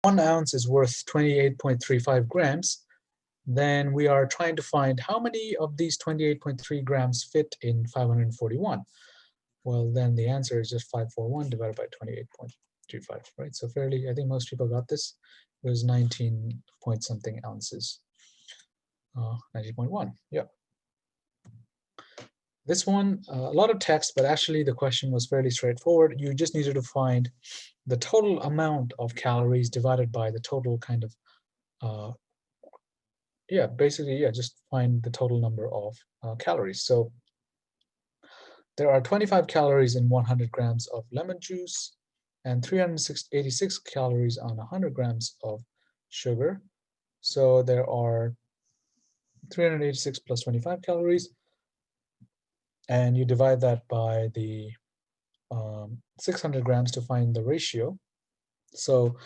1 ounce is worth 28.35 grams, then we are trying to find how many of these 28.3 grams fit in 541. Well, then the answer is just 541 divided by 28.35, right? So fairly, I think most people got this. It was 19 point something ounces. 19.1, yeah. This one, a lot of text, but actually the question was fairly straightforward. You just needed to find the total amount of calories divided by the total kind of, basically, just find the total number of calories. So there are 25 calories in 100 grams of lemon juice and 386 calories on 100 grams of sugar. So there are 386 plus 25 calories. And you divide that by the 600 grams to find the ratio. So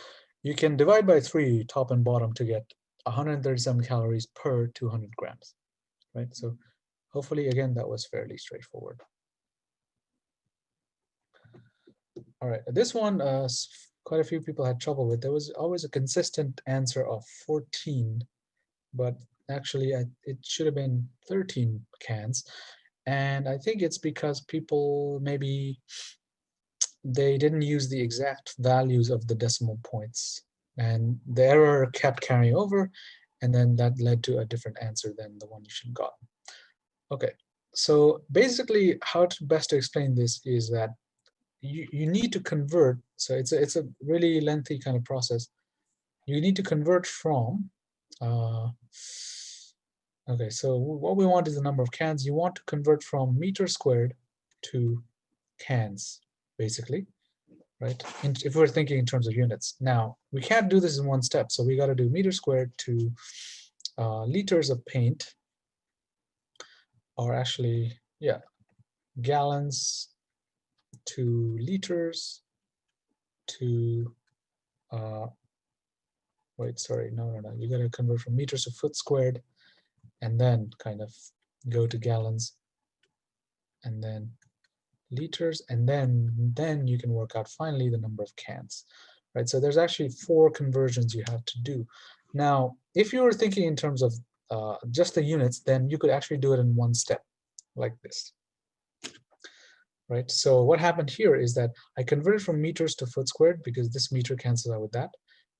you can divide by 3 top and bottom to get 137 calories per 200 grams, right? So hopefully, again, that was fairly straightforward. All right, this one, quite a few people had trouble with. There was always a consistent answer of 14, but actually it should have been 13 cans. And I think it's because people maybe they didn't use the exact values of the decimal points, and the error kept carrying over, and then that led to a different answer than the one you should have gotten. Okay, so basically how to best to explain this is that you need to convert. So it's a really lengthy kind of process. You need to convert from okay, so what we want is the number of cans. You want to convert from meter squared to cans, basically, right? If we're thinking in terms of units. Now, we can't do this in one step, so we got to do meter squared to liters of paint, or actually, yeah, gallons to liters to, wait, sorry, no. You got to convert from meters to foot squared, and then kind of go to gallons, and then liters, and then you can work out finally the number of cans, right? So there's actually 4 conversions you have to do. Now, if you were thinking in terms of just the units, then you could actually do it in one step, like this, right? So what happened here is that I converted from meters to foot squared because this meter cancels out with that.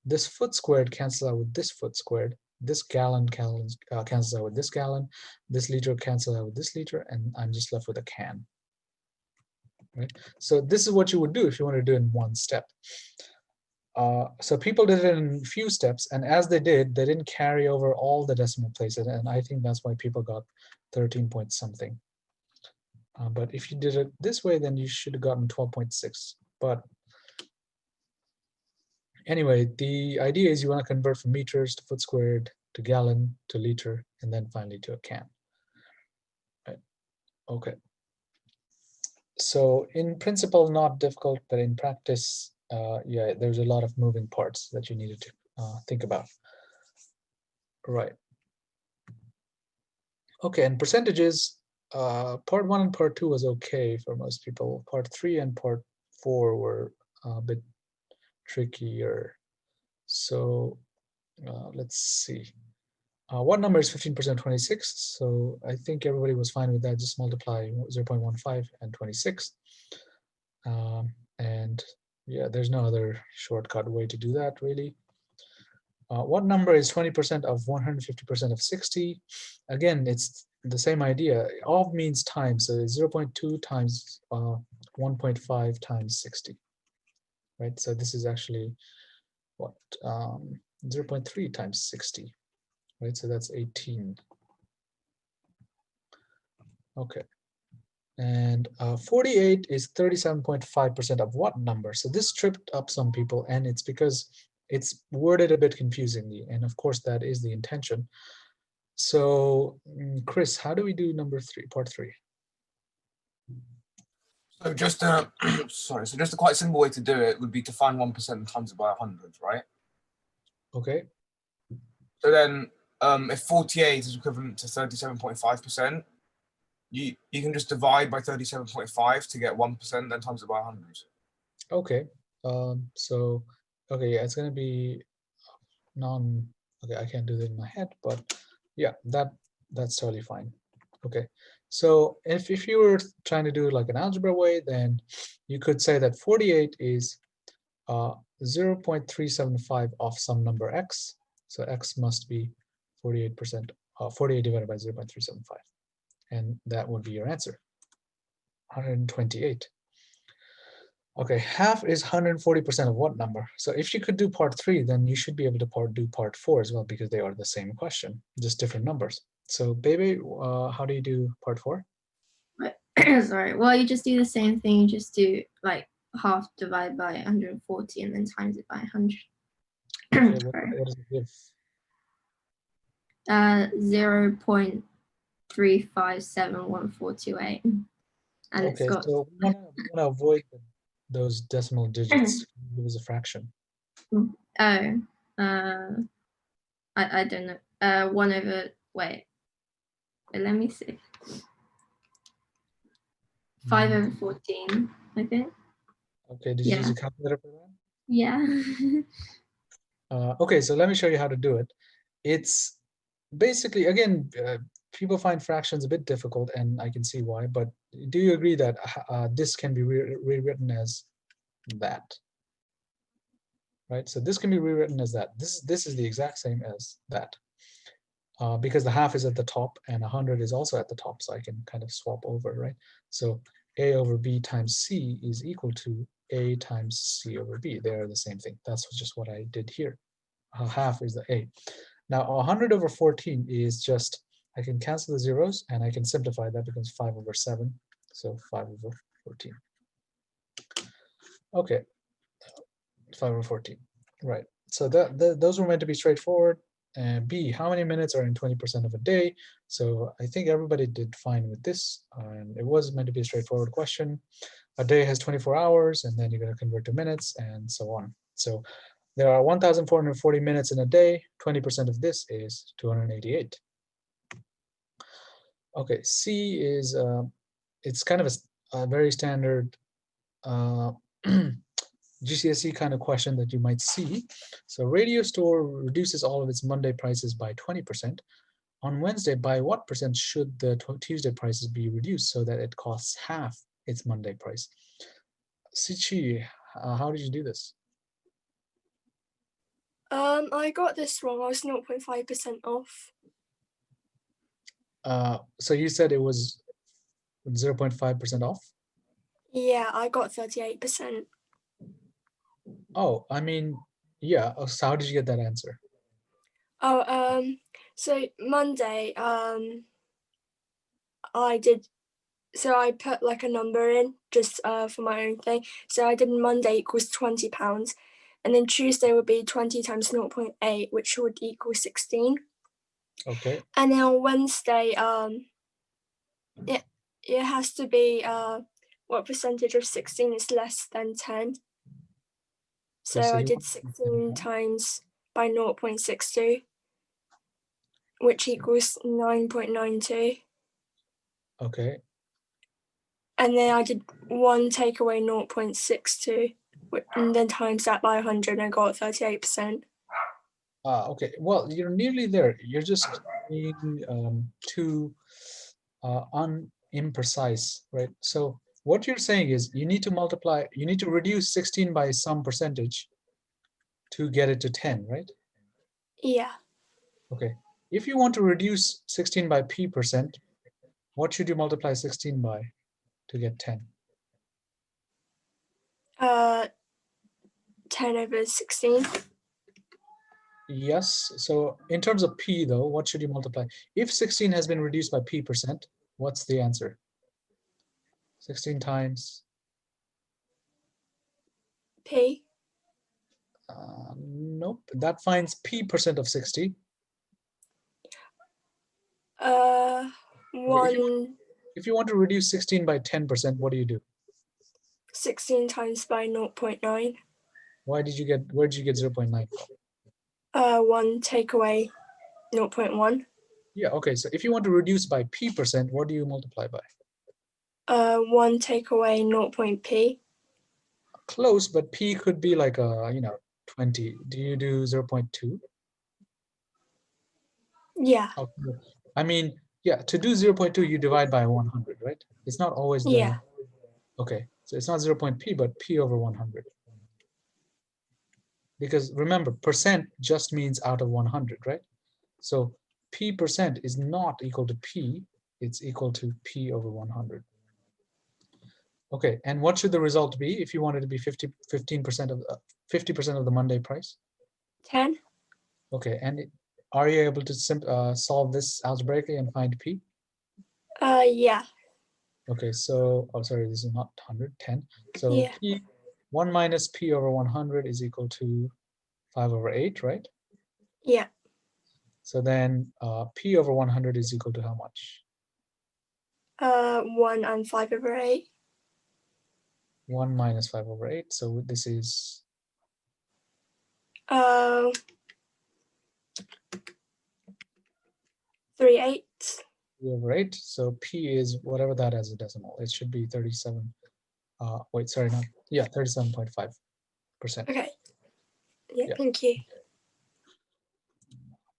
This foot squared cancels out with this foot squared. This gallon cancels out with this gallon. This liter cancels out with this liter, and I'm just left with a can. Right? So this is what you would do if you want to do it in one step. So people did it in a few steps, and as they did, they didn't carry over all the decimal places, and I think that's why people got 13 point something. But if you did it this way, then you should have gotten 12.6. But anyway, the idea is you want to convert from meters to foot squared to gallon to liter, and then finally to a can. Right. Okay. So in principle, not difficult, but in practice, yeah, there's a lot of moving parts that you needed to think about. Right. Okay, and percentages, part 1 and part 2 was okay for most people. Part 3 and part 4 were a bit trickier. So let's see. What number is 15% 26? So I think everybody was fine with that. Just multiply 0.15 and 26. And yeah, there's no other shortcut way to do that, really. What number is 20% of 150% of 60? Again, it's the same idea. Of means times, so 0.2 times 1.5 times 60, right? So this is actually what 0.3 times 60, right? So that's 18. Okay. And 48 is 37.5% of what number? So this tripped up some people, and it's because it's worded a bit confusingly, and of course that is the intention. So Chris, how do we do number 3, part 3? So just sorry, so just a quite simple way to do it would be to find 1% and times it by 100, right? Okay. So then if 48 is equivalent to 37.5%, you can just divide by 37.5 to get 1%, then times it by 100. Okay. So okay, yeah, it's going to be okay, I can't do that in my head, but yeah, that's totally fine. Okay, so if you were trying to do it like an algebra way, then you could say that 48 is 0.375 of some number x. So x must be 48%, 48 divided by 0.375. And that would be your answer, 128. Okay, half is 140% of what number? So if you could do part 3, then you should be able to do part 4 as well, because they are the same question, just different numbers. So baby, how do you do part 4? Sorry, well, you just do the same thing. You just do like half divided by 140 and then times it by 100. Okay, what does it give? 0.3571428. And okay, it's got, so we want to avoid those decimal digits. Give us a fraction. I don't know. 1 over, wait, let me see. 5 over 14, I think. Okay, did you use a calculator for that? Yeah. Okay, so let me show you how to do it. It's basically, again, people find fractions a bit difficult, and I can see why, but do you agree that this can be rewritten as that? Right, so this can be rewritten as that. This is the exact same as that. Because the half is at the top and 100 is also at the top, so I can kind of swap over, right? So a over b times c is equal to a times c over b. They are the same thing. That's just what I did here. Half is the a. Now 100 over 14 is just, I can cancel the zeros and I can simplify. That becomes 5 over 7. So 5 over 14. Okay, 5 over 14. Right. So those were meant to be straightforward. And B, how many minutes are in 20% of a day? So I think everybody did fine with this. And it was meant to be a straightforward question. A day has 24 hours, and then you're going to convert to minutes, and so on. So there are 1,440 minutes in a day. 20% of this is 288. Okay, C is, it's kind of a very standard GCSE kind of question that you might see. So radio store reduces all of its Monday prices by 20%. On Wednesday, by what percent should the Tuesday prices be reduced so that it costs half its Monday price? Sichi, how did you do this? I got this wrong. I was 0.5% off. So you said it was 0.5% off? Yeah, I got 38%. Oh, I mean, yeah. So how did you get that answer? Oh, so Monday, I put like a number in just for my own thing. So I did Monday equals £20, and then Tuesday would be 20 times 0.8, which would equal 16. Okay. And then on Wednesday, it has to be what percentage of 16 is less than 10. So I did 16 times by 0.62, which equals 9.92. Okay. And then I did 1 take away 0.62, and then times that by 100, and I got 38%. Okay, well, you're nearly there. You're just being too imprecise, right? So what you're saying is you need to reduce 16 by some percentage to get it to 10, right? Yeah. Okay, if you want to reduce 16 by p%, what should you multiply 16 by to get 10? 10 over 16. Yes, so in terms of p though, what should you multiply? If 16 has been reduced by p%, what's the answer? 16 times? P. Nope, that finds p% of 60. 1. If you want to reduce 16 by 10%, what do you do? 16 times by 0.9. Where did you get 0.9 from? 1 take away 0.1. Yeah, okay, so if you want to reduce by p%, what do you multiply by? 1 take away 0.p. Close, but p could be like 20. Do you do 0.2? Yeah. Okay. I mean, yeah, to do 0.2, you divide by 100, right? It's not always the, Yeah. okay, so it's not 0.p, but p over 100. Because remember, percent just means out of 100, right? So p% is not equal to p, it's equal to p over 100. Okay, and what should the result be if you wanted to be 15% of 50% of the Monday price? 10. Okay, and are you able to solve this algebraically and find p? Yeah. Okay, so, oh, sorry, this is not 100, 10. So Yeah. p, 1 minus p over 100 is equal to 5 over 8, right? Yeah. So then p over 100 is equal to how much? 1 and 5 over 8. 1 minus 5 over 8. So this is 3/8. 3 over 8. So p is whatever that as a decimal. It should be 37. Wait, sorry, not. Yeah, 37.5%. Okay. Yeah, Yeah. thank you.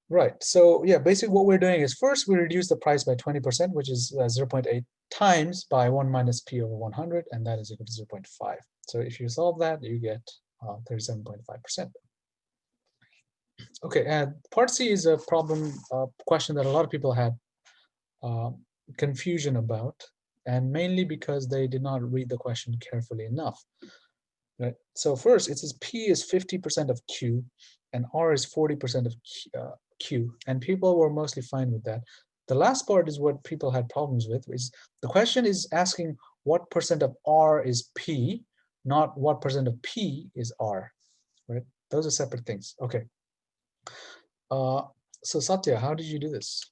Right. So yeah, basically what we're doing is first we reduce the price by 20%, which is 0.8 times by 1 minus p over 100, and that is equal to 0.5. So if you solve that, you get 37.5%. Okay, and part C is a question that a lot of people had confusion about, and mainly because they did not read the question carefully enough. Right. So first, it says P is 50% of Q, and R is 40% of Q, and people were mostly fine with that. The last part is what people had problems with. Is the question is asking what percent of R is P, not what percent of P is R. Right. Those are separate things. Okay. So Satya, how did you do this?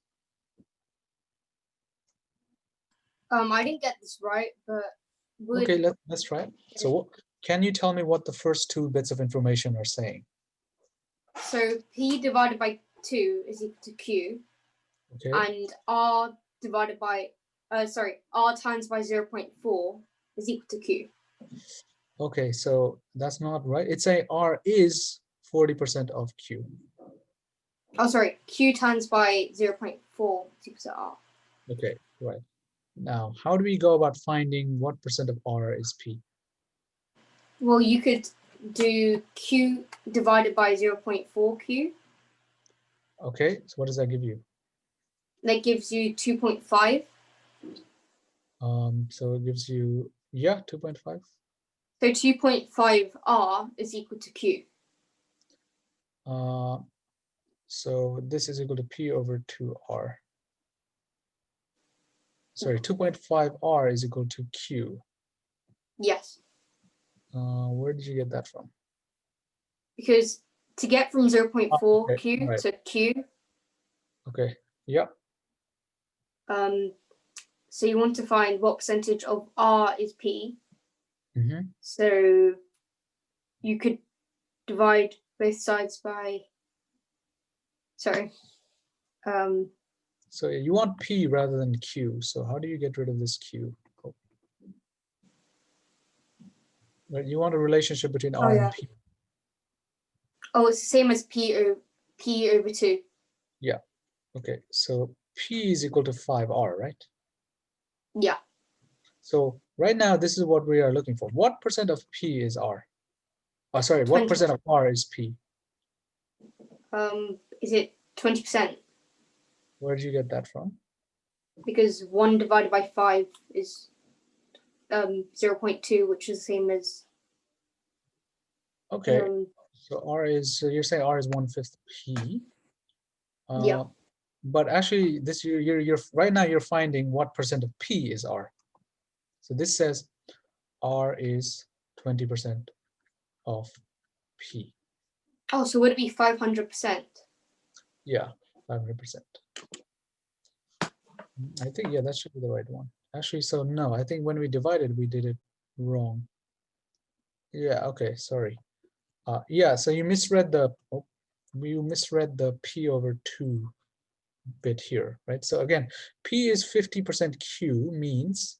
I didn't get this right, but Okay, let's try it. So can you tell me what the first two bits of information are saying? So P divided by 2 is equal to Q, Okay. and R divided by, R times by 0.4 is equal to Q. Okay, so that's not right. It's saying R is 40% of Q. Oh, sorry, Q times by 0.4 is equal to R. Okay, right. Now, how do we go about finding what percent of R is P? Well, you could do Q divided by 0.4 Q. Okay, so what does that give you? That gives you 2.5. So it gives you, yeah, 2.5. So 2.5 R is equal to Q. So this is equal to P over 2R. Sorry, 2.5 R is equal to Q. Yes. Where did you get that from? Because to get from 0.4 okay, Q right. to Q, Okay, yeah. so you want to find what percentage of R is P. Mm-hmm. So you could divide both sides by, sorry. So you want P rather than Q. So how do you get rid of this Q? Oh. Right, you want a relationship between R and P. Oh, it's the same as P over 2. Yeah. Okay. So P is equal to 5R, right? Yeah. So right now, this is what we are looking for. What percent of P is R? Oh, sorry, what 20%. percent of R is P? Is it 20%? Where did you get that from? Because 1 divided by 5 is 0.2, which is the same as. Okay. So R is, so you're saying R is 1/5 P. Yeah. But actually, this you're right now you're finding what percent of P is R. So this says R is 20% of P. Oh, so would it be 500%? Yeah, 500%. I think, yeah, that should be the right one. Actually, so no, I think when we divided, we did it wrong. Yeah, okay, sorry. Yeah, so you misread the P over 2 bit here, right? So again, P is 50% Q means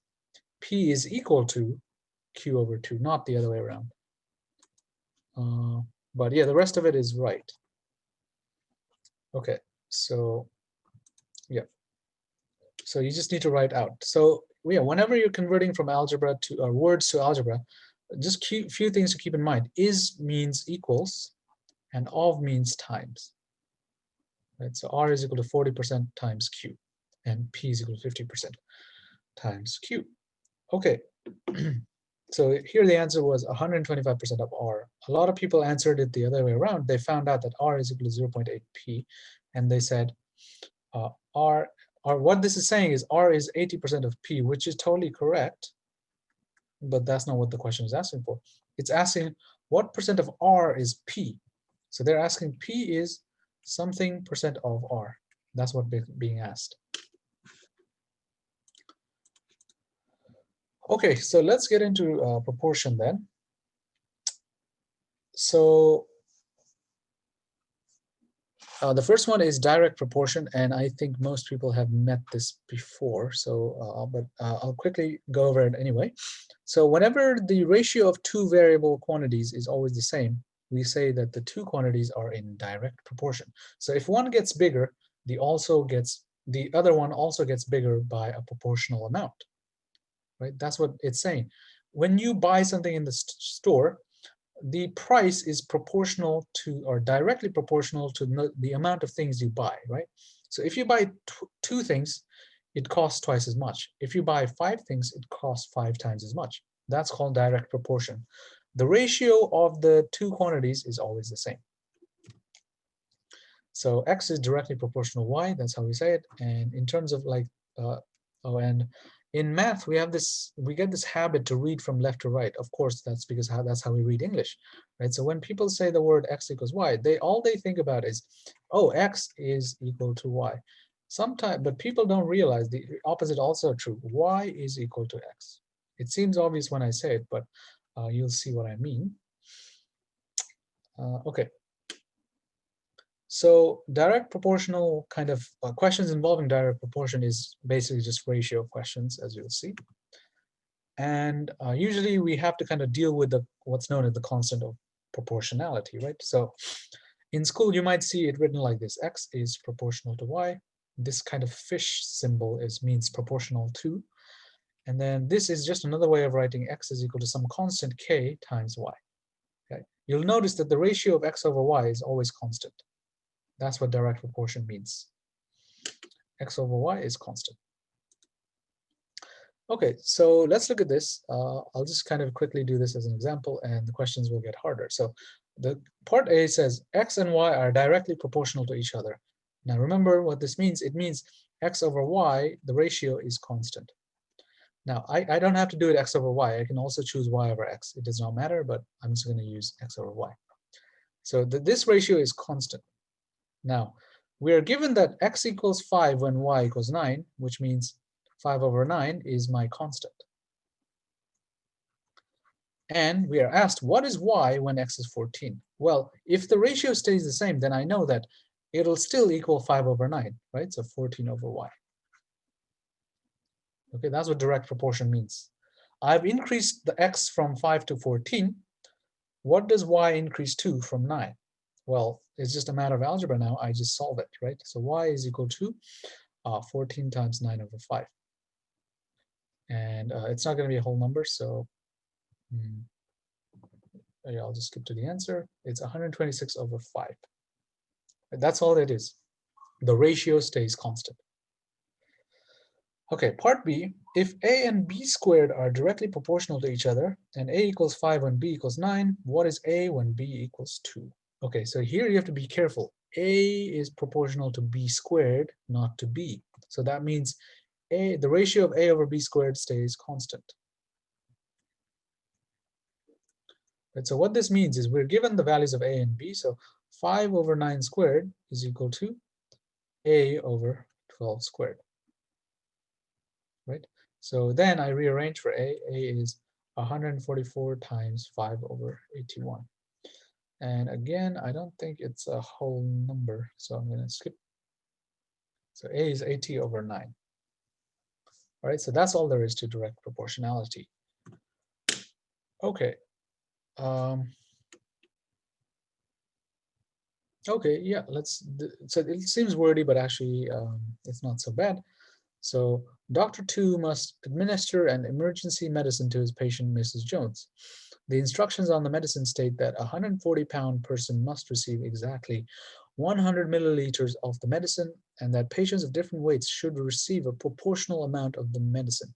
P is equal to Q over 2, not the other way around. But yeah, the rest of it is right. Okay, so So you just need to write out. So yeah, whenever you're converting from algebra to words to algebra, just few things to keep in mind. Is means equals, and of means times. Right? So R is equal to 40% times Q, and P is equal to 50% times Q. Okay. So here the answer was 125% of R. A lot of people answered it the other way around. They found out that R is equal to 0.8 P, and they said R, or what this is saying is R is 80% of P, which is totally correct, but that's not what the question is asking for. It's asking what percent of R is P. So they're asking P is something percent of R. That's what being asked. Okay, so let's get into proportion then. So the first one is direct proportion, and I think most people have met this before. So, but I'll quickly go over it anyway. So whenever the ratio of two variable quantities is always the same, we say that the two quantities are in direct proportion. So if one gets bigger, the other one also gets bigger by a proportional amount. Right? That's what it's saying. When you buy something in the store, the price is proportional to, or directly proportional to, the amount of things you buy, right? So if you buy two things, it costs twice as much. If you buy 5 things, it costs 5 times as much. That's called direct proportion. The ratio of the two quantities is always the same. So X is directly proportional to Y, that's how we say it. And in terms of like, and in math, we get this habit to read from left to right. Of course, that's because that's how we read English, right? So when people say the word X equals Y, all they think about is, oh, X is equal to Y. Sometimes, but people don't realize the opposite also true. Y is equal to X. It seems obvious when I say it, but you'll see what I mean. Okay. So direct proportional kind of questions involving direct proportion is basically just ratio questions, as you'll see. And usually we have to kind of deal with what's known as the constant of proportionality, right? So in school, you might see it written like this: X is proportional to Y. This kind of fish symbol means proportional to. And then this is just another way of writing X is equal to some constant K times Y. Okay? You'll notice that the ratio of X over Y is always constant. That's what direct proportion means. X over Y is constant. Okay, so let's look at this. I'll just kind of quickly do this as an example, and the questions will get harder. So the part A says X and Y are directly proportional to each other. Now remember what this means. It means X over Y, the ratio is constant. Now I don't have to do it X over Y. I can also choose Y over X. It does not matter, but I'm just going to use X over Y. So this ratio is constant. Now, we are given that X equals 5 when Y equals 9, which means 5 over 9 is my constant. And we are asked, what is Y when X is 14? Well, if the ratio stays the same, then I know that it'll still equal 5 over 9, right? So 14 over Y. Okay, that's what direct proportion means. I've increased the X from 5 to 14. What does Y increase to from 9? Well, it's just a matter of algebra now. I just solve it, right? So Y is equal to 14 times 9 over 5. And it's not going to be a whole number, so yeah, I'll just skip to the answer. It's 126 over 5. That's all it is. The ratio stays constant. Okay, part B. If A and B squared are directly proportional to each other, and A equals 5 when B equals 9, what is A when B equals 2? Okay, so here you have to be careful. A is proportional to B squared, not to B. So that means the ratio of A over B squared stays constant. Right, so what this means is we're given the values of A and B. So 5 over 9 squared is equal to A over 12 squared. Right? So then I rearrange for A. A is 144 times 5 over 81. And again, I don't think it's a whole number, so I'm going to skip. So A is 80 over 9. All right, so that's all there is to direct proportionality. Okay. Okay, yeah, so it seems wordy, but actually it's not so bad. So Dr. 2 must administer an emergency medicine to his patient, Mrs. Jones. The instructions on the medicine state that a 140-pound person must receive exactly 100 milliliters of the medicine, and that patients of different weights should receive a proportional amount of the medicine.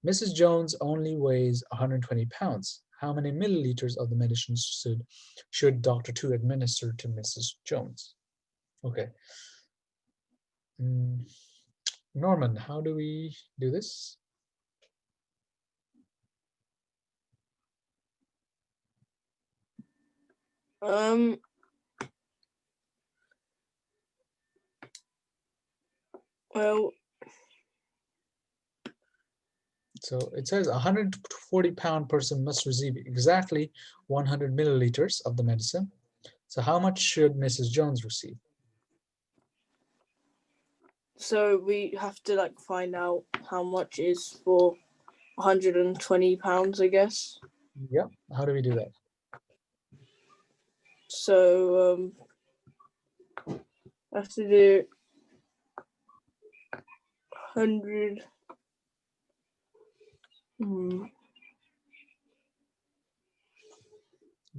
Mrs. Jones only weighs 120 pounds. How many milliliters of the medicine should Dr. 2 administer to Mrs. Jones? Okay. Norman, how do we do this? Well, So it says a 140-pound person must receive exactly 100 milliliters of the medicine. So how much should Mrs. Jones receive? so we have to like find out how much is for 120 pounds, I guess. Yeah, how do we do that? So I have to do 100.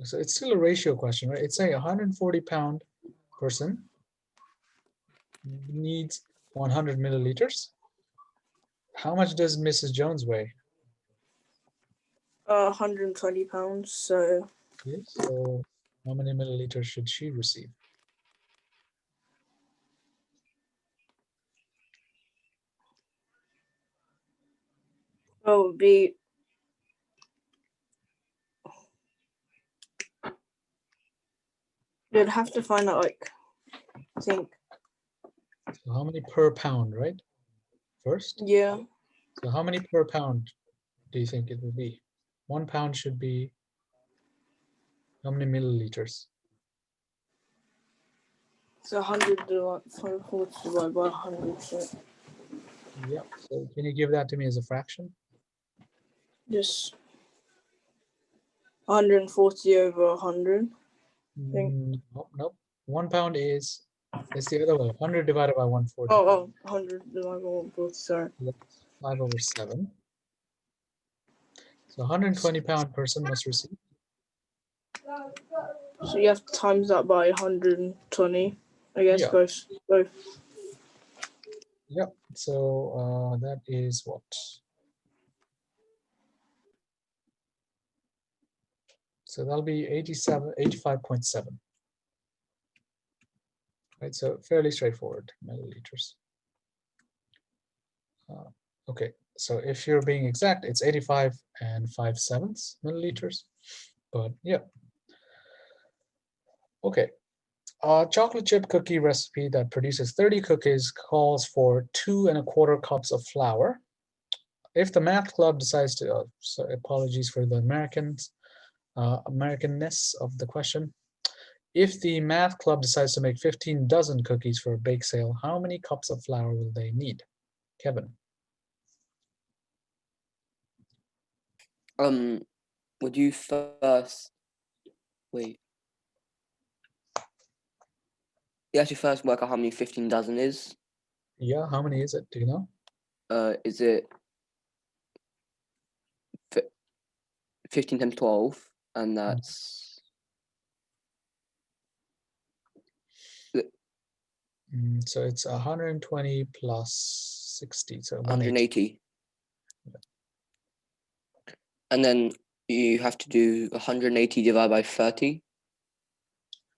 So it's still a ratio question, right? It's saying a 140-pound person needs 100 milliliters. How much does Mrs. Jones weigh? 120 pounds. So Okay, so how many milliliters should she receive? it would be you'd have to find out like I think So how many per pound, right? First? yeah. So how many per pound do you think it will be? 1 pound should be how many milliliters? So 100 divided by 100. So Yeah. So can you give that to me as a fraction? just 140 over 100. think. Nope, nope. 1 pound is, it's the other way. 100 divided by 140. Oh, 100 divided by 140. Sorry. That's 5 over 7. So 120-pound person must receive. So you have to times that by 120. I guess Yeah. both. Yep. So that is what? So that'll be 85.7. Right. So fairly straightforward milliliters. Okay. So if you're being exact, it's 85 and 5/7 milliliters. But yeah. Okay. A chocolate chip cookie recipe that produces 30 cookies calls for 2 1/4 cups of flour. If the math club decides to, so apologies for the Americanness of the question. If the math club decides to make 15 dozen cookies for a bake sale, how many cups of flour will they need? Kevin. Would you first wait? You have to first work out how many 15 dozen is. Yeah, how many is it? Do you know? Is it 15 times 12? And that's So it's 120 plus 60, so 180. And then you have to do 180 divided by 30.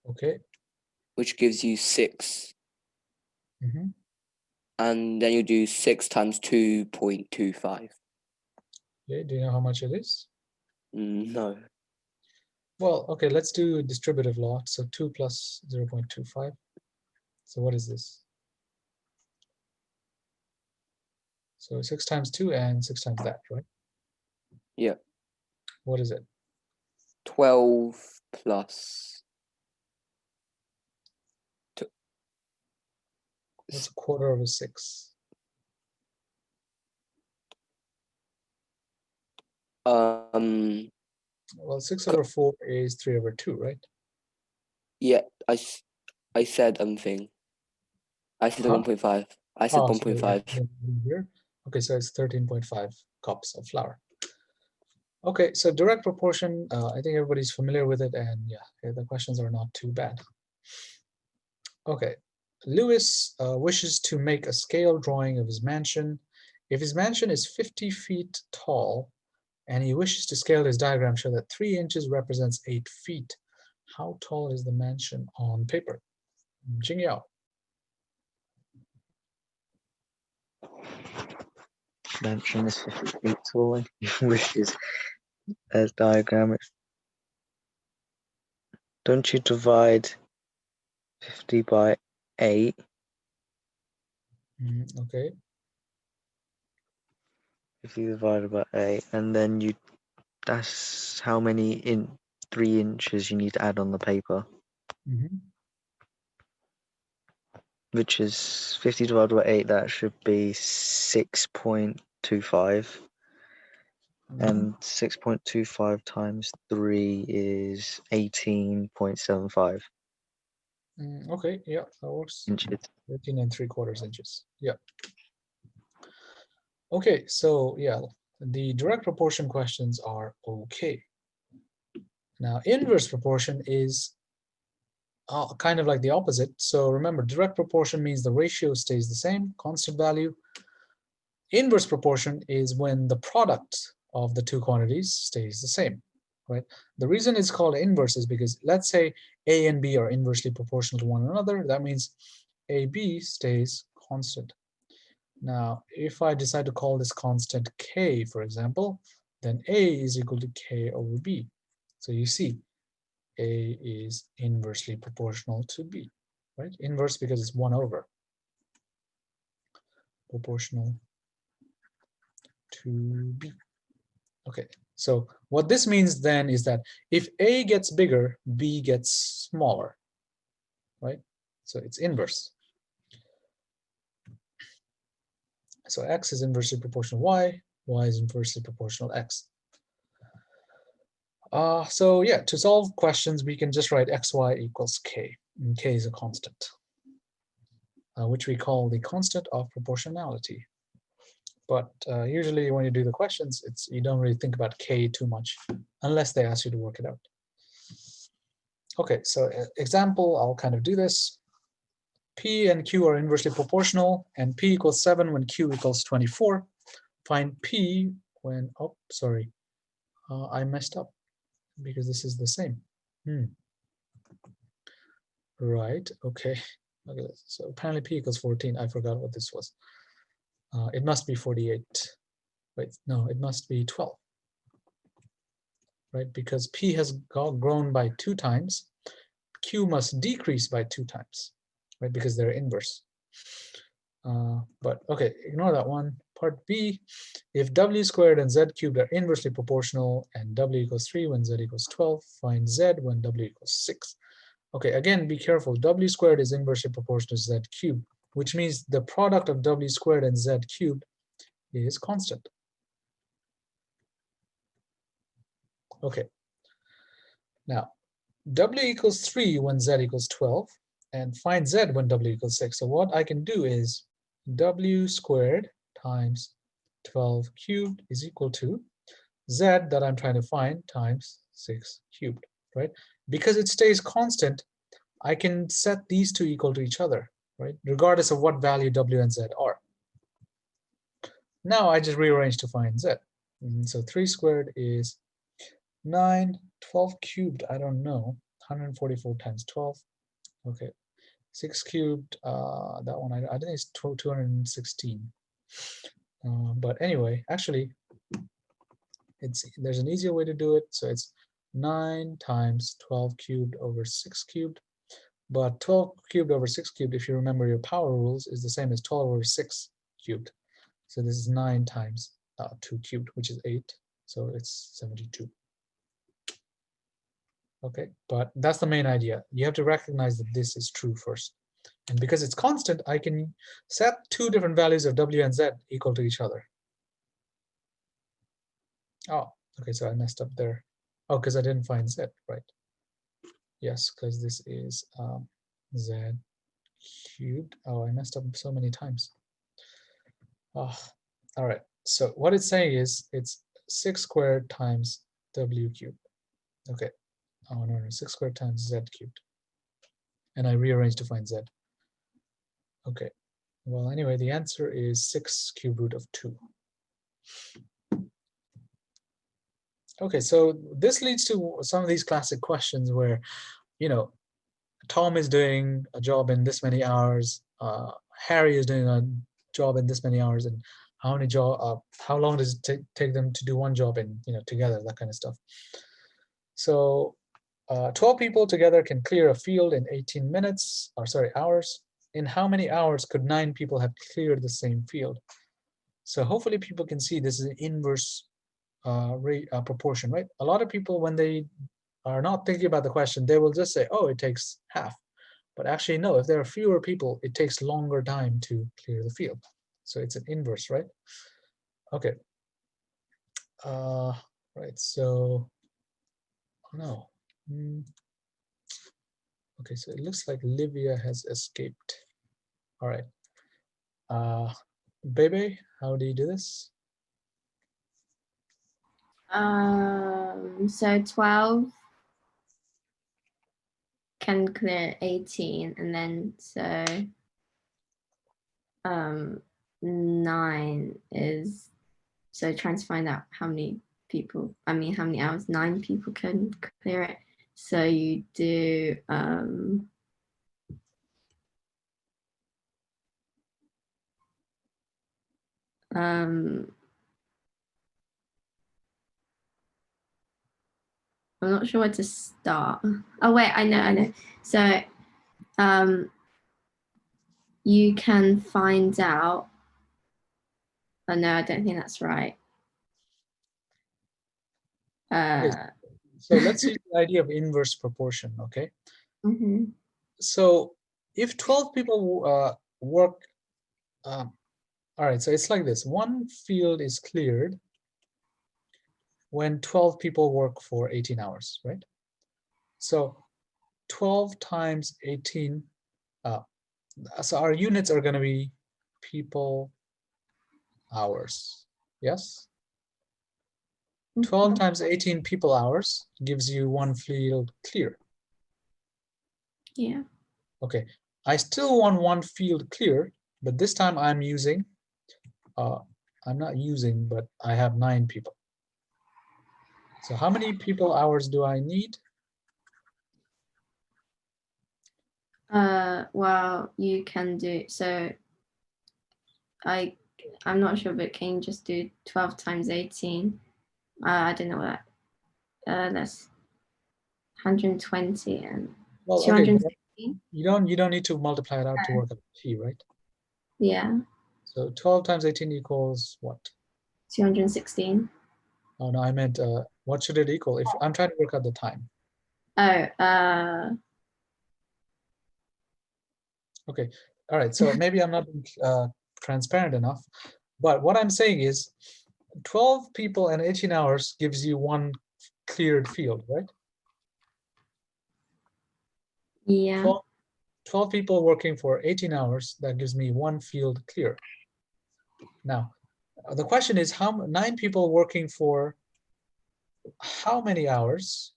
Okay. Which gives you 6. Mm-hmm. And then you do 6 times 2.25. Okay, do you know how much it is? No. Well, okay, let's do distributive law. So 2 plus 0.25. So what is this? So 6 times 2 and 6 times that, right? Yeah. What is it? 12 plus. What's 1/4 of a 6? Well, 6 over 4 is 3 over 2, right? Yeah, I said thing. I said 1.5. I said Oh, 1.5. sorry, here. Okay, so it's 13.5 cups of flour. Okay, so direct proportion, I think everybody's familiar with it, and yeah, the questions are not too bad. Okay, Lewis wishes to make a scale drawing of his mansion. If his mansion is 50 feet tall, and he wishes to scale his diagram show that 3 inches represents 8 feet, how tall is the mansion on paper? Jingyao. Mansion is 50 feet tall, which is a diagram. Don't you divide 50 by 8? Okay. 50 divided by 8, and then that's how many in 3 inches you need to add on the paper, which is 50 divided by 8, that should be 6.25. And 6.25 times 3 is 18.75 Okay, yeah, that works. inches. 13 3/4 inches. Yeah. Okay, so yeah, the direct proportion questions are okay. Now, inverse proportion is kind of like the opposite. So remember, direct proportion means the ratio stays the same, constant value. Inverse proportion is when the product of the two quantities stays the same, right? The reason it's called inverse is because let's say A and B are inversely proportional to one another. That means AB stays constant. Now, if I decide to call this constant K, for example, then A is equal to K over B. So you see, A is inversely proportional to B, right? Inverse because it's 1 over. Proportional to B. Okay, so what this means then is that if A gets bigger, B gets smaller, right? So it's inverse. So X is inversely proportional to Y is inversely proportional to X. So yeah, to solve questions, we can just write xy equals k, and k is a constant, which we call the constant of proportionality. But usually when you do the questions, you don't really think about k too much, unless they ask you to work it out. Okay, so example, I'll kind of do this. P and Q are inversely proportional, and P equals 7 when Q equals 24. Find P when, oh, sorry, I messed up because this is the same. Right, okay. Okay, so apparently P equals 14. I forgot what this was. It must be 48. Wait, no, it must be 12. Right, because P has grown by 2 times. Q must decrease by 2 times, right, because they're inverse. But okay, ignore that one. Part B, if W squared and Z cubed are inversely proportional and W equals 3 when Z equals 12, find Z when W equals 6. Okay, again, be careful. W squared is inversely proportional to Z cubed, which means the product of W squared and Z cubed is constant. Okay. Now, W equals 3 when Z equals 12, and find Z when W equals 6. So what I can do is W squared times 12 cubed is equal to Z that I'm trying to find times 6 cubed, right? Because it stays constant, I can set these two equal to each other, right? Regardless of what value W and Z are. Now I just rearrange to find Z. So 3 squared is 9, 12 cubed, I don't know, 144 times 12. Okay, 6 cubed, that one, I think it's 216. But anyway, actually, there's an easier way to do it. So it's 9 times 12 cubed over 6 cubed. But 12 cubed over 6 cubed, if you remember your power rules, is the same as 12 over 6 cubed. So this is 9 times 2 cubed, which is 8. So it's 72. Okay, but that's the main idea. You have to recognize that this is true first. And because it's constant, I can set 2 different values of W and Z equal to each other. Oh, okay, so I messed up there. Oh, because I didn't find Z, right? Yes, because this is Z cubed. Oh, I messed up so many times. All right. So what it's saying is it's 6 squared times w cubed. Okay. Oh no, 6 squared times z cubed. And I rearranged to find z. Okay. Well, anyway, the answer is 6 cube root of 2. Okay, so this leads to some of these classic questions where, Tom is doing a job in this many hours, Harry is doing a job in this many hours, and how long does it take them to do one job in, together, that kind of stuff. So 12 people together can clear a field in 18 minutes, or sorry, hours. In how many hours could 9 people have cleared the same field? So hopefully people can see this is an inverse proportion, right? A lot of people, when they are not thinking about the question, they will just say, oh, it takes half. But actually, no, if there are fewer people, it takes longer time to clear the field. So it's an inverse, right? Okay. Right, so, no. Okay, so it looks like Livia has escaped. All right. Bebe, how do you do this? So 12 can clear 18, and then so 9 is, so trying to find out how many hours 9 people can clear it. So you do I'm not sure where to start. Oh wait, I know. So you can find out. Oh no, I don't think that's right. So let's see the idea of inverse proportion, okay? Mm-hmm. So if 12 people work, all right, so it's like this. One field is cleared when 12 people work for 18 hours, right? So 12 times 18, so our units are going to be people hours, yes? 12 times 18 people hours gives you one field clear. Yeah. Okay, I still want one field clear, but this time I'm using, I'm not using, but I have 9 people. So how many people hours do I need? Well, you can do, so I'm not sure, but can you just do 12 times 18? I don't know what that's 120 and Well, 260. okay, you don't need to multiply it out to work out t, right? Yeah. So 12 times 18 equals what? 216. Oh no, I meant what should it equal? If I'm trying to work out the time. Oh, Okay, all right. So maybe I'm not transparent enough, but what I'm saying is 12 people and 18 hours gives you one cleared field, right? yeah. 12 people working for 18 hours, that gives me one field clear. Now, the question is 9 people working for how many hours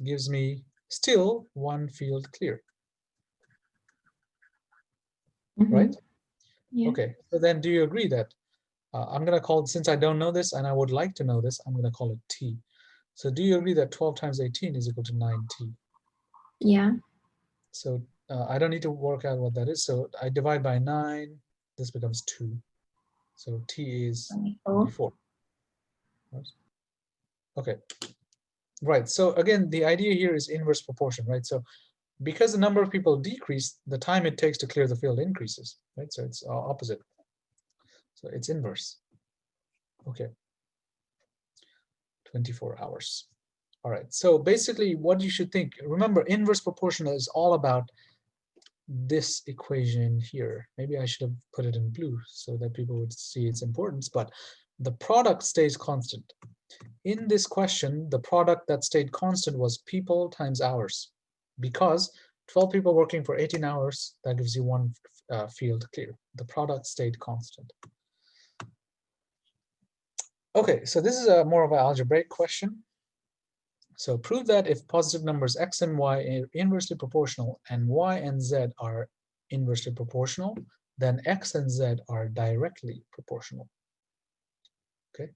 gives me still one field clear, right? Yeah. Okay, so then do you agree that I'm going to call it, since I don't know this and I would like to know this, I'm going to call it T. So do you agree that 12 times 18 is equal to 9T? Yeah. So I don't need to work out what that is. So I divide by 9, this becomes 2. So T is 24. Right? Okay, right. So again, the idea here is inverse proportion, right? So because the number of people decrease, the time it takes to clear the field increases, right? So it's opposite. So it's inverse. Okay. 24 hours. All right. So basically what you should think, remember, inverse proportion is all about this equation here. Maybe I should have put it in blue so that people would see its importance, but the product stays constant. In this question, the product that stayed constant was people times hours, because 12 people working for 18 hours, that gives you one field clear. The product stayed constant. Okay, so this is a more of an algebraic question. So prove that if positive numbers x and y are inversely proportional and y and z are inversely proportional, then x and z are directly proportional. Okay,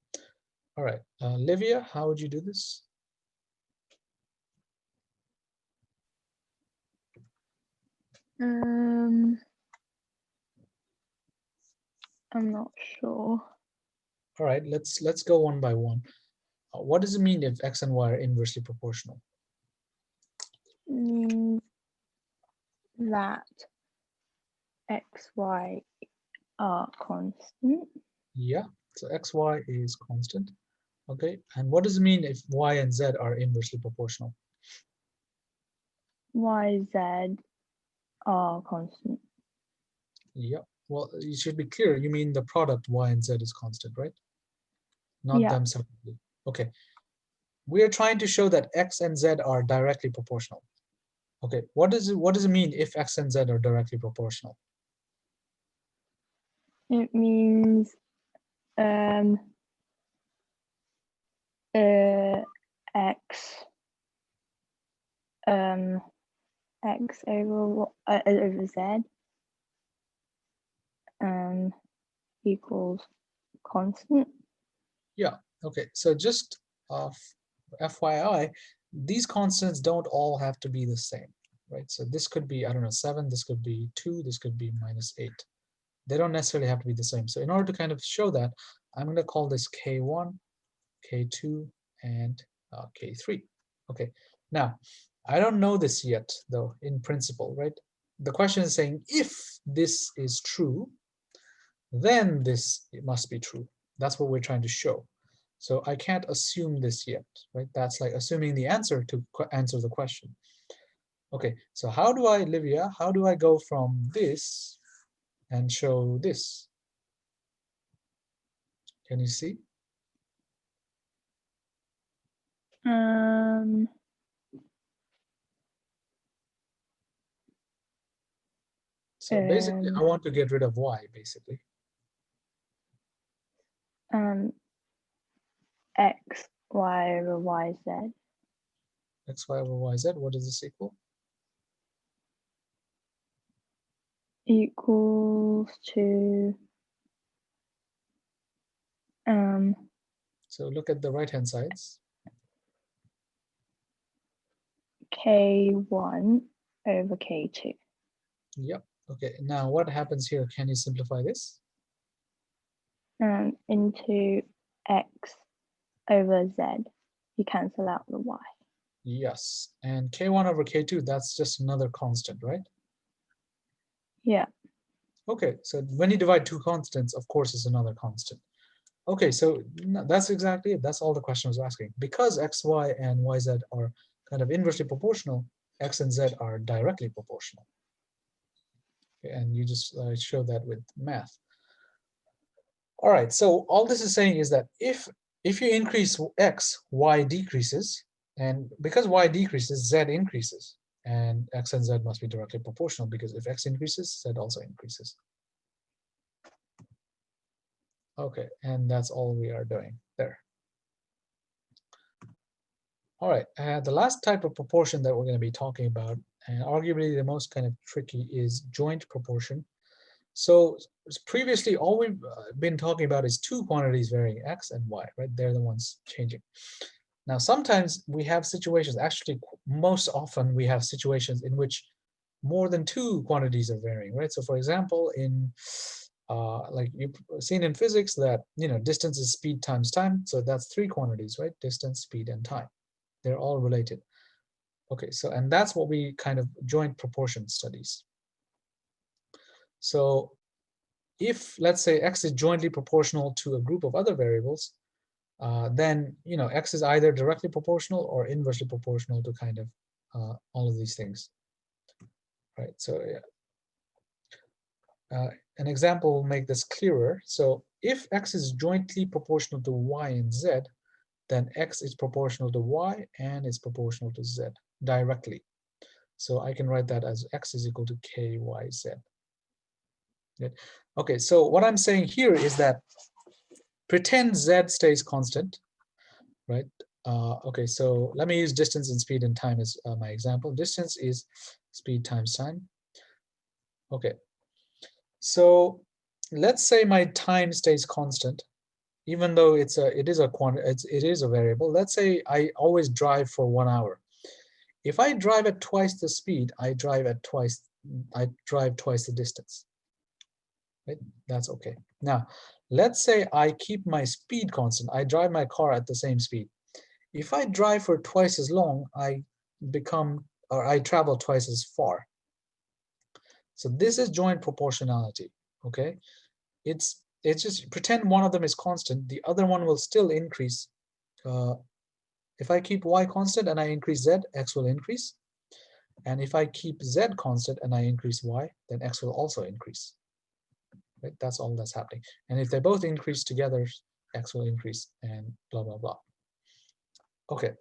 all right. Livia, how would you do this? I'm not sure. All right, let's go one by one. What does it mean if x and y are inversely proportional? Means that x, y are constant. Yeah, so x, y is constant. Okay, and what does it mean if y and z are inversely proportional? Y, z are constant. Yeah, well, you should be clear. You mean the product y and z is constant, right? Not Yeah. them separately. Okay, we are trying to show that x and z are directly proportional. Okay, what does it mean if x and z are directly proportional? It means x x over z equals constant. Yeah, okay, so just FYI, these constants don't all have to be the same, right? So this could be, I don't know, 7, this could be 2, this could be -8. They don't necessarily have to be the same. So in order to kind of show that, I'm going to call this K1, K2, and K3. Okay, now, I don't know this yet, though, in principle, right? The question is saying, if this is true, then this must be true. That's what we're trying to show. So I can't assume this yet, right? That's like assuming the answer to answer the question. Okay, so how do I, Livia, how do I go from this and show this? Can you see? So basically, I want to get rid of y, basically. X, y over y, z. X, y over y, z, what does this equal? Equals to so look at the right-hand sides. K1 over K2. Yep. Okay, now what happens here? Can you simplify this? Into x over z. You cancel out the y. Yes, and K1 over K2, that's just another constant, right? Yeah. Okay, so when you divide two constants, of course, it's another constant. Okay, so that's exactly it. That's all the question was asking. Because x, y, and y, z are kind of inversely proportional, x and z are directly proportional. Okay, and you just show that with math. All right, so all this is saying is that if you increase x, y decreases, and because y decreases, z increases, and x and z must be directly proportional because if x increases, z also increases. Okay, and that's all we are doing there. All right, the last type of proportion that we're going to be talking about, and arguably the most kind of tricky, is joint proportion. So previously, all we've been talking about is two quantities varying, x and y, right? They're the ones changing. Now, sometimes we have situations, actually, most often we have situations in which more than two quantities are varying, right? So for example, in like you've seen in physics that, distance is speed times time. So that's three quantities, right? Distance, speed, and time. They're all related. Okay, so, and that's what we kind of joint proportion studies. So if, let's say, x is jointly proportional to a group of other variables, then x is either directly proportional or inversely proportional to kind of all of these things, right? So an example will make this clearer. So if x is jointly proportional to y and z, then x is proportional to y and is proportional to z directly. So I can write that as x is equal to kyz. Okay, so what I'm saying here is that pretend z stays constant, right? Okay, so let me use distance and speed and time as my example. Distance is speed times time. Okay, so let's say my time stays constant, even though it is a variable. Let's say I always drive for 1 hour. If I drive at twice the speed, I drive twice the distance. Right? That's okay. Now, let's say I keep my speed constant. I drive my car at the same speed. If I drive for twice as long, I travel twice as far. So this is joint proportionality. Okay, it's just pretend one of them is constant, the other one will still increase. If I keep y constant and I increase z, x will increase. And if I keep z constant and I increase y, then x will also increase. Right? That's all that's happening. And if they both increase together, x will increase, and blah, blah, blah. Okay.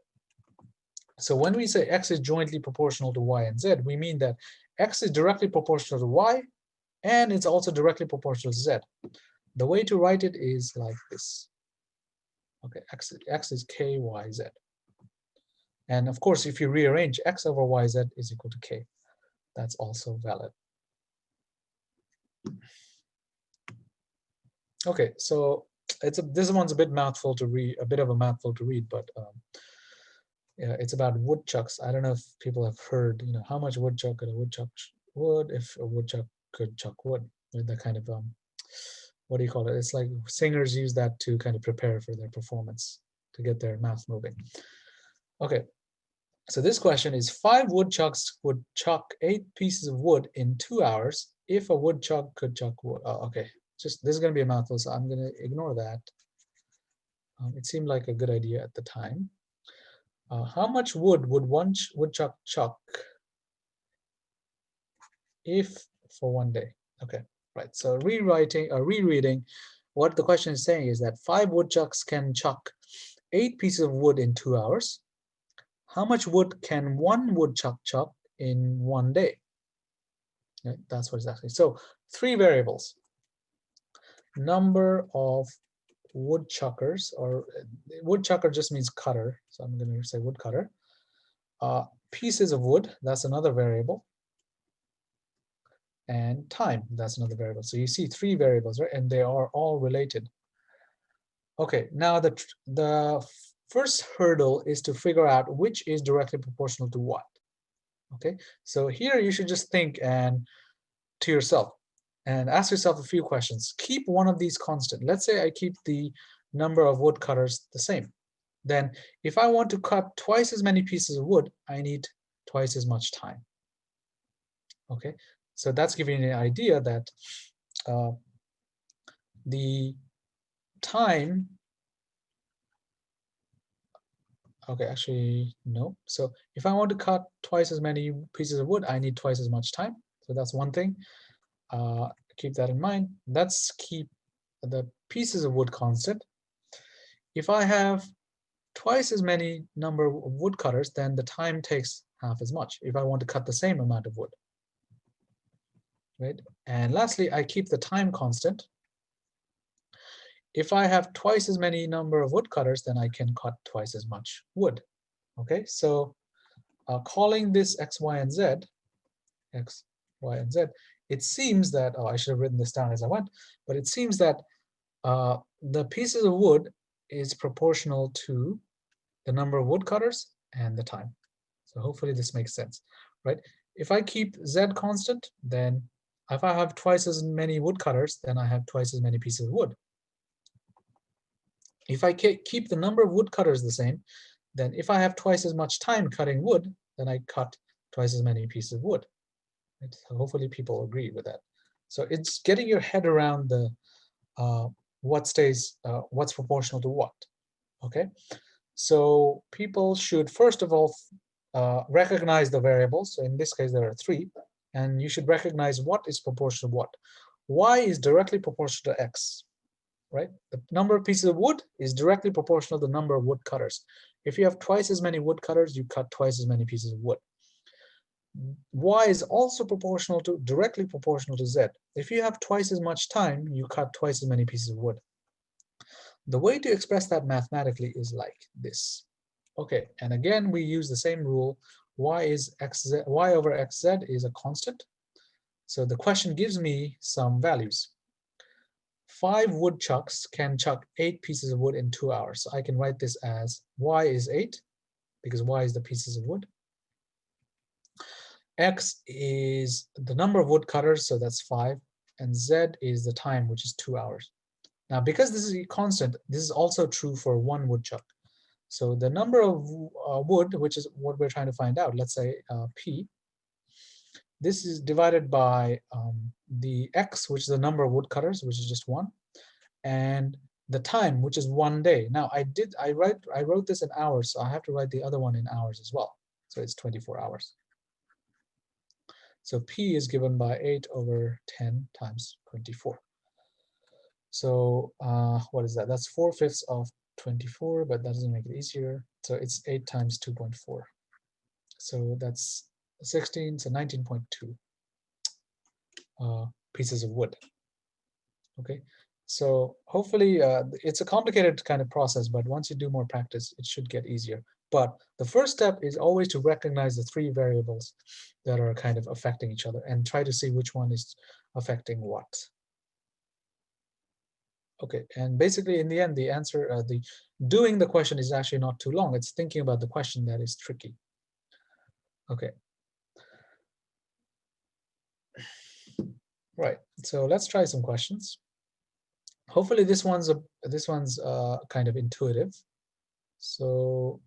So when we say x is jointly proportional to y and z, we mean that x is directly proportional to y, and it's also directly proportional to z. The way to write it is like this. Okay, x is k, y, z. And of course, if you rearrange x over y, z is equal to k. That's also valid. Okay, so this one's a bit mouthful to read, a bit of a mouthful to read, but yeah, it's about woodchucks. I don't know if people have heard, how much woodchuck could a woodchuck wood if a woodchuck could chuck wood. The kind of what do you call it? It's like singers use that to kind of prepare for their performance, to get their mouth moving. Okay, so this question is 5 woodchucks would chuck 8 pieces of wood in 2 hours if a woodchuck could chuck wood. Oh, okay, this is going to be a mouthful, so I'm going to ignore that. It seemed like a good idea at the time. How much wood would one woodchuck chuck if for 1 day? Okay, right. So rereading, what the question is saying is that 5 woodchucks can chuck 8 pieces of wood in 2 hours. How much wood can one woodchuck chuck in 1 day? Right, that's what it's asking. So 3 variables. Number of woodchuckers, or woodchucker just means cutter, so I'm going to say woodcutter. Pieces of wood, that's another variable. And time, that's another variable. So you see 3 variables, right? And they are all related. Okay, now the first hurdle is to figure out which is directly proportional to what. Okay, so here you should just think to yourself and ask yourself a few questions. Keep one of these constant. Let's say I keep the number of woodcutters the same. Then if I want to cut twice as many pieces of wood, I need twice as much time. Okay, so that's giving you an idea that the time, okay, actually, no. So if I want to cut twice as many pieces of wood, I need twice as much time. So that's one thing. Keep that in mind. Let's keep the pieces of wood constant. If I have twice as many number of wood cutters, then the time takes half as much if I want to cut the same amount of wood. Right? And lastly, I keep the time constant. If I have twice as many number of woodcutters, then I can cut twice as much wood. Okay, so calling this x, y, and z, x, y, and z, it seems that, I should have written this down as I went, but it seems that the pieces of wood is proportional to the number of woodcutters and the time. So hopefully this makes sense, right? If I keep z constant, then if I have twice as many woodcutters, then I have twice as many pieces of wood. If I keep the number of woodcutters the same, then if I have twice as much time cutting wood, then I cut twice as many pieces of wood. Right? So hopefully people agree with that. So it's getting your head around the what's proportional to what. Okay, so people should first of all recognize the variables. So in this case, there are 3, and you should recognize what is proportional to what. Y is directly proportional to x. Right? The number of pieces of wood is directly proportional to the number of wood cutters. If you have twice as many wood cutters, you cut twice as many pieces of wood. Y is also directly proportional to z. If you have twice as much time, you cut twice as many pieces of wood. The way to express that mathematically is like this. Okay, and again, we use the same rule. Y over xz is a constant. So the question gives me some values. 5 woodchucks can chuck 8 pieces of wood in 2 hours. So I can write this as y is 8, because y is the pieces of wood. X is the number of woodcutters, so that's 5. And Z is the time, which is 2 hours. Now, because this is a constant, this is also true for 1 woodchuck. So the number of wood, which is what we're trying to find out, let's say P, this is divided by the X, which is the number of woodcutters, which is just 1, and the time, which is 1 day. Now, I wrote this in hours, so I have to write the other one in hours as well. So it's 24 hours. So P is given by 8 over 10 times 24. So what is that? That's 4/5 of 24, but that doesn't make it easier. So it's 8 times 2.4. So that's 16, so 19.2 pieces of wood. Okay, so hopefully it's a complicated kind of process, but once you do more practice, it should get easier. But the first step is always to recognize the 3 variables that are kind of affecting each other and try to see which one is affecting what. Okay, and basically in the end, the answer, doing the question is actually not too long. It's thinking about the question that is tricky. Okay. Right, so let's try some questions. Hopefully this one's kind of intuitive. So,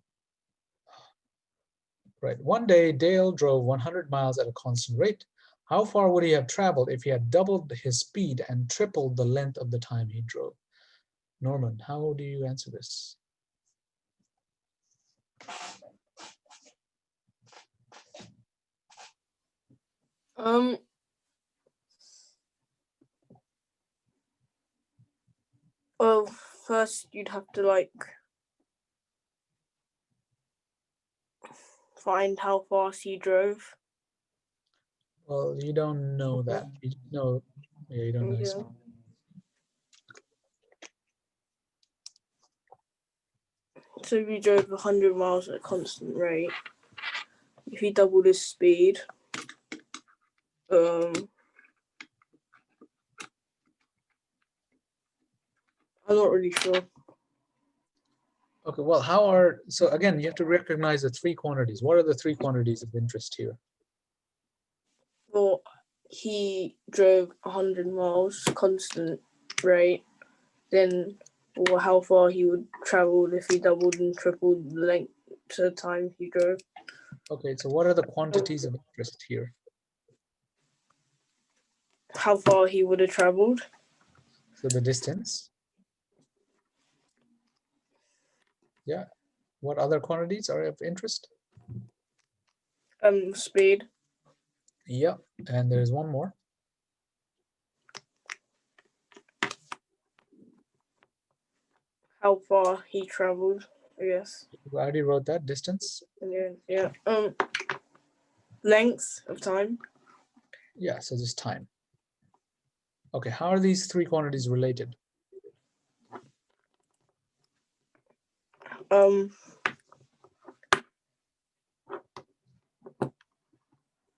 right, one day Dale drove 100 miles at a constant rate. How far would he have traveled if he had doubled his speed and tripled the length of the time he drove? Norman, how do you answer this? Well, first you'd have to like find how fast he drove. Well, you don't know that. You know, yeah, you don't know. Yeah. So if he drove 100 miles at a constant rate, if he doubled his speed, I'm not really sure. Okay, well, so again, you have to recognize the 3 quantities. What are the 3 quantities of interest here? Well, he drove 100 miles constant rate, then how far he would travel if he doubled and tripled the length of the time he drove. Okay, so what are the quantities of interest here? How far he would have traveled. So the distance. Yeah. What other quantities are of interest? Speed. Yeah, and there's one more. How far he traveled, I guess. I already wrote that, distance. And yeah. Length of time. Yeah, so just time. Okay, how are these 3 quantities related?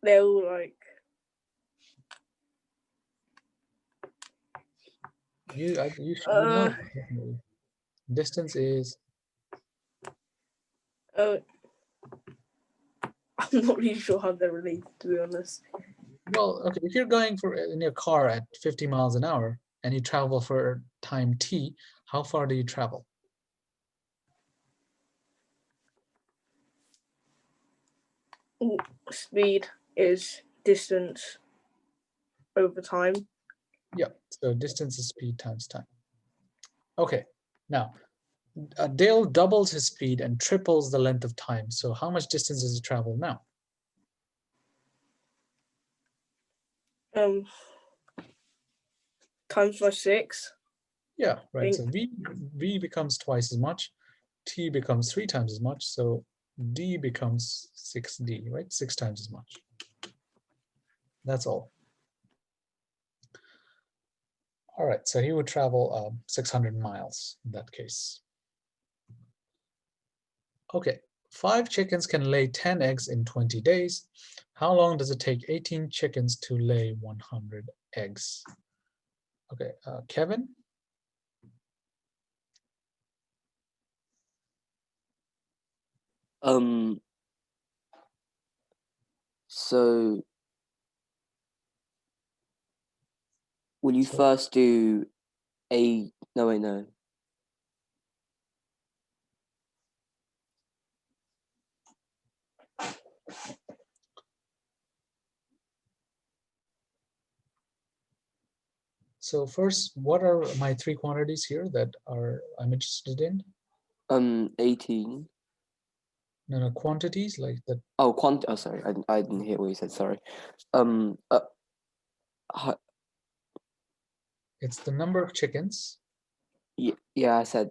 They're all like. You should know. Distance is. I'm not really sure how they're related, to be honest. Well, okay, if you're going in your car at 50 miles an hour and you travel for time t, how far do you travel? Speed is distance over time. Yeah, so distance is speed times time. Okay, now Dale doubles his speed and triples the length of time. So how much distance does he travel now? Times by 6. Yeah, right. So v becomes twice as much, t becomes 3 times as much, so d becomes 6d, right? 6 times as much. That's all. All right, so he would travel 600 miles in that case. Okay, 5 chickens can lay 10 eggs in 20 days. How long does it take 18 chickens to lay 100 eggs? Okay, Kevin? So will you first do a, no, wait, no. So first, what are my 3 quantities here that I'm interested in? 18. No, quantities like that. Oh, oh, sorry, I didn't hear what you said, sorry. It's the number of chickens. Yeah, I said.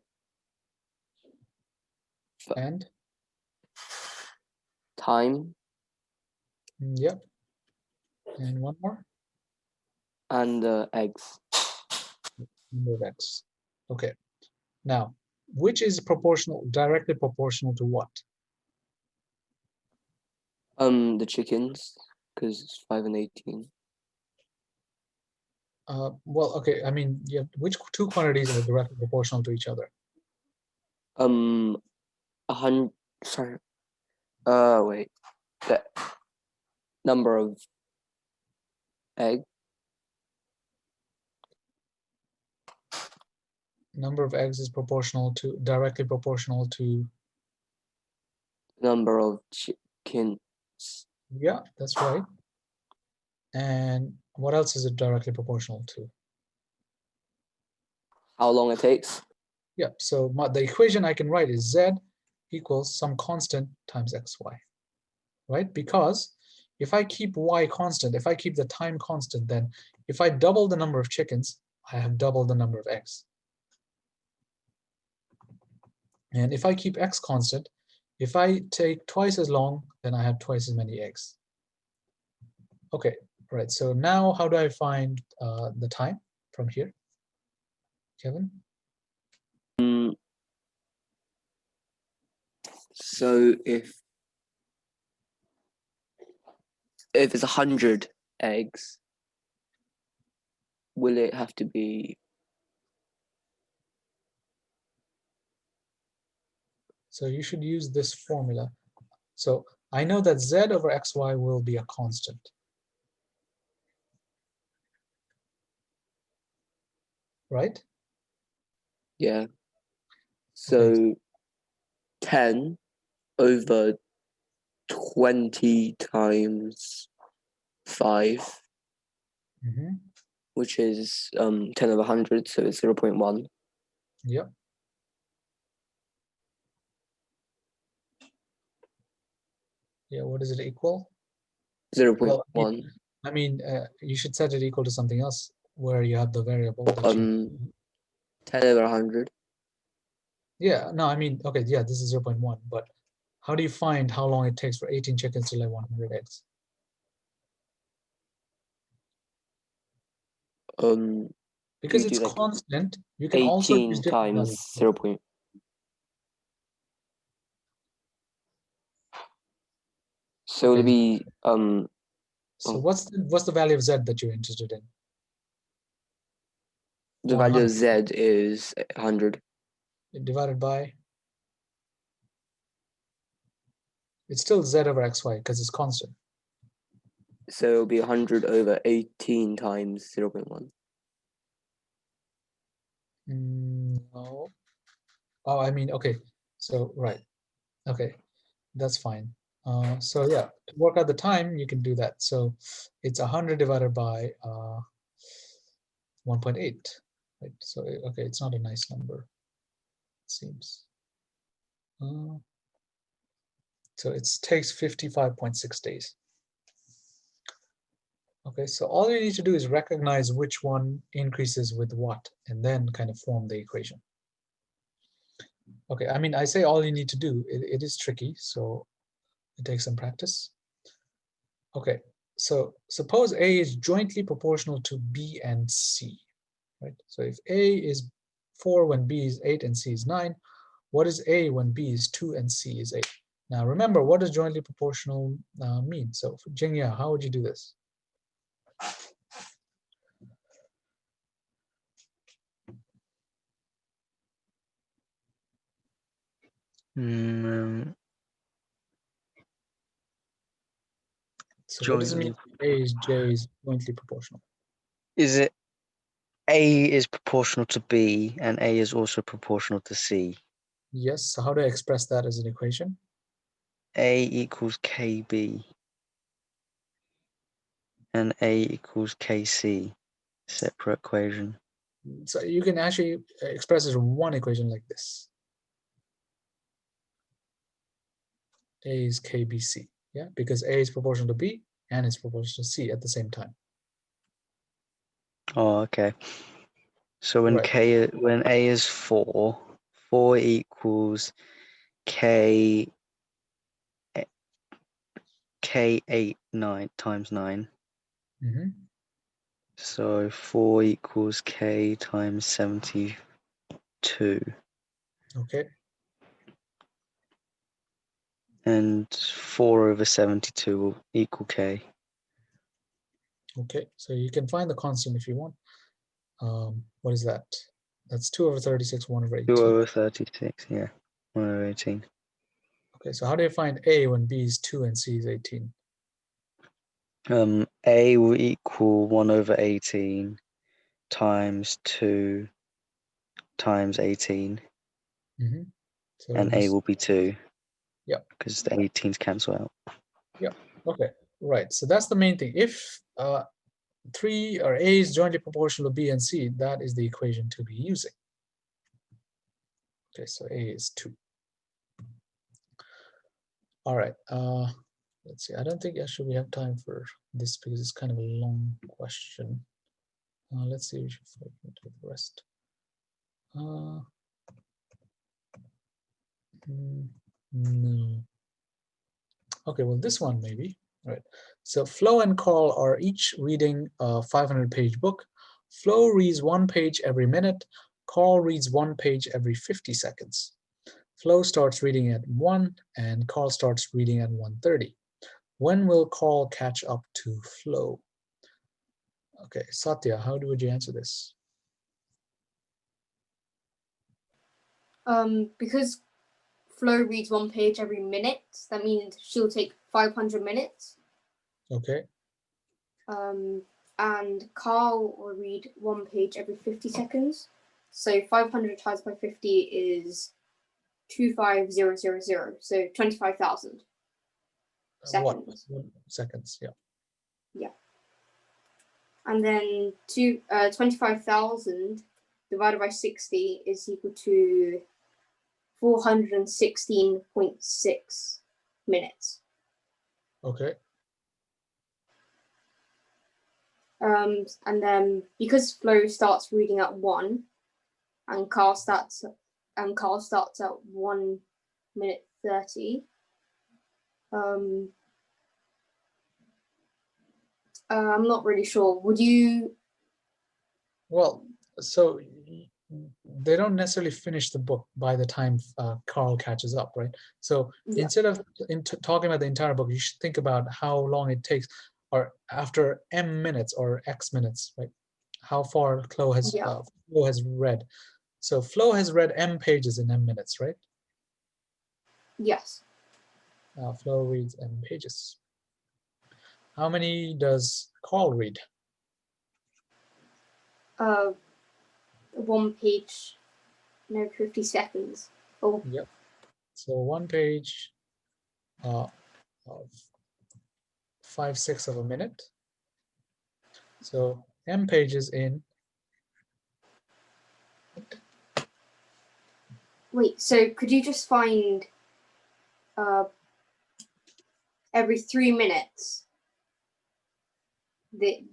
And? Time. Yep. And one more? And eggs. Number of eggs. Okay. Now, which is directly proportional to what? The chickens, because it's 5 and 18. Well, okay. I mean, which 2 quantities are directly proportional to each other? 100. Sorry. Wait. The number of egg. Number of eggs is directly proportional to number of chickens. Yeah, that's right. And what else is it directly proportional to? How long it takes? Yeah, so the equation I can write is Z equals some constant times XY, right? Because if I keep Y constant, if I keep the time constant, then if I double the number of chickens, I have double the number of eggs. And if I keep X constant, if I take twice as long, then I have twice as many eggs. Okay, right, so now how do I find the time from here? Kevin? So if it's 100 eggs, will it have to be? So you should use this formula. So I know that Z over XY will be a constant. Right? Yeah. So okay. 10 over 20 times 5, which is 10 over 100, so it's 0.1. Yep. Yeah, what does it equal? 0.1. Well, I mean, you should set it equal to something else where you have the variable. That 10 over 100. Yeah, no, I mean, okay, yeah, this is 0.1, but how do you find how long it takes for 18 chickens to lay 100 eggs? Because it's constant, you can also use different values. 0. So it'll be So what's the value of Z that you're interested in? The value of Z is 100. Divided by? It's still Z over XY because it's constant. So it'll be 100 over 18 times 0.1. No. Oh, I mean, okay. So, right. Okay, that's fine. So yeah, to work out the time, you can do that. So it's 100 divided by 1.8, right? So, okay, it's not a nice number, it seems. So it takes 55.6 days. Okay, so all you need to do is recognize which one increases with what, and then kind of form the equation. Okay, I mean, I say all you need to do, it is tricky, so it takes some practice. Okay, so suppose A is jointly proportional to B and C, right? So if A is 4 when B is 8 and C is 9, what is A when B is 2 and C is 8? Now remember, what does jointly proportional mean? So for Jingya, how would you do this? So what does it mean A is J is jointly proportional? Is it A is proportional to B and A is also proportional to C? Yes, so how do I express that as an equation? A equals KB and A equals KC, separate equation. So you can actually express it in one equation like this. A is KBC, yeah, because A is proportional to B and it's proportional to C at the same time. Oh, okay. So when Right. when A is 4, 4 equals K 8 9 times 9. Mm-hmm. So 4 equals K times 72. Okay. And 4 over 72 will equal K. Okay, so you can find the constant if you want. What is that? That's 2 over 36, 1 over 18. 2 over 36, yeah. 1 over 18. Okay, so how do you find A when B is 2 and C is 18? A will equal 1 over 18 times 2 times 18. Mm-hmm. So And A will be 2. Yeah. Because the 18s cancel out. Yeah. Okay. Right. So that's the main thing. If 3 or A is jointly proportional to B and C, that is the equation to be using. Okay, so A is 2. All right. Let's see. I don't think actually we have time for this because it's kind of a long question. Let's see. We should do the rest. No. Okay, well, this one maybe. All right. So Flo and Carl are each reading a 500-page book. Flo reads 1 page every minute. Carl reads 1 page every 50 seconds. Flo starts reading at 1 and Carl starts reading at 1:30. When will Carl catch up to Flo? Okay, Satya, how would you answer this? Because Flo reads 1 page every minute, that means she'll take 500 minutes. Okay. And Carl will read 1 page every 50 seconds. So 500 times by 50 is 25000. So 25,000 seconds. What seconds? Yeah. Yeah. And then 25,000 divided by 60 is equal to 416.6 minutes. Okay. And then because Flo starts reading at 1 and Carl starts at 1 minute 30. I'm not really sure. Would you? Well, so they don't necessarily finish the book by the time Carl catches up, right? So Yeah. instead of talking about the entire book, you should think about how long it takes, or after M minutes or X minutes, right? How far Flo has read. So Flo has read M pages in M minutes, right? Yes. Flo reads M pages. How many does Carl read? 1 page, 50 seconds. Oh. Yep. So 1 page, 5/6 of a minute. So M pages in. Wait, so could you just find every 3 minutes they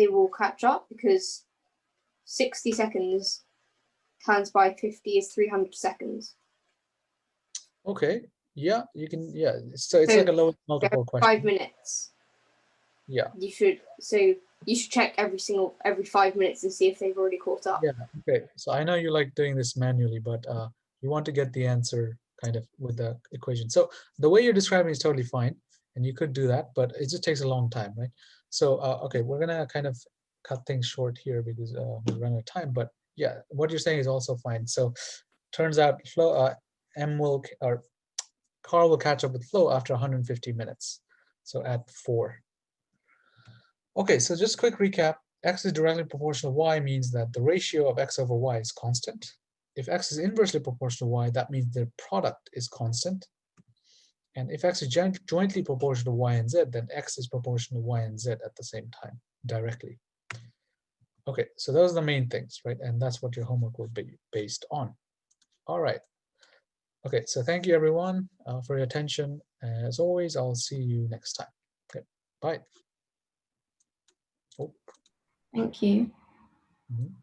will catch up, because 60 seconds times by 50 is 300 seconds. Okay. Yeah, you can. Yeah. So it's like a low multiple question. 5 minutes. Yeah. you should check every 5 minutes and see if they've already caught up. Yeah. Okay. So I know you like doing this manually, but you want to get the answer kind of with the equation. So the way you're describing is totally fine, and you could do that, but it just takes a long time, right? So okay, we're gonna kind of cut things short here because we're running out of time. But yeah, what you're saying is also fine. So turns out Carl will catch up with Flo after 150 minutes. So at 4. Okay, so just quick recap. X is directly proportional to y means that the ratio of x over y is constant. If x is inversely proportional to y, that means their product is constant. And if x is jointly proportional to y and z, then x is proportional to y and z at the same time, directly. Okay, so those are the main things, right? And that's what your homework will be based on. All right. Okay, so thank you everyone for your attention. As always, I'll see you next time. Okay, bye. Oh. Thank you. Mhm.